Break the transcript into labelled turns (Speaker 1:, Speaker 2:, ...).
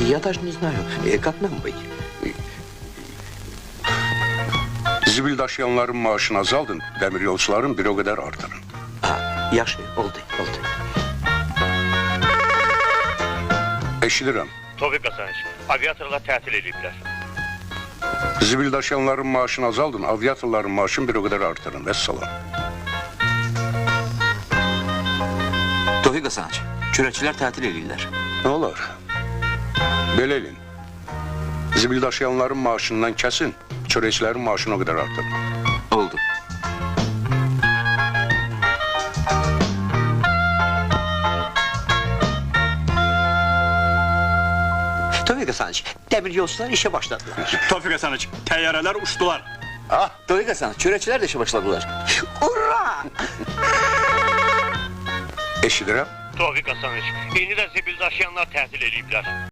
Speaker 1: Я даже не знаю, как нам быть.
Speaker 2: Zibil daşıyanların maaşını azaldın, demir yolcuların bir o kadar artırın.
Speaker 1: Yaxşı, oldu.
Speaker 2: Eşidirəm.
Speaker 3: Tofiq Qasaniç, aviatorlar tətil ediblər.
Speaker 2: Zibil daşıyanların maaşını azaldın, aviatorların maaşını bir o kadar artırın. Vesselam.
Speaker 4: Tofiq Qasaniç, çörəkçilər tətil edirlər.
Speaker 2: Ne olur? Belə elin. Zibil daşıyanların maaşından kesin, çörekçilerin maaşını o kadar artırın.
Speaker 4: Oldu.
Speaker 1: Tofiq Qasaniç, dəmir yolçular işe başladılar.
Speaker 5: Tofiq Qasaniç, təyyarələr uçdular.
Speaker 4: Tofiq Qasaniç, çörəkçilər də işə başladılar.
Speaker 1: Ura!
Speaker 2: Eşidirəm.
Speaker 3: Tofiq Qasaniç, indi də zibil daşıyanlar tətil ediblər.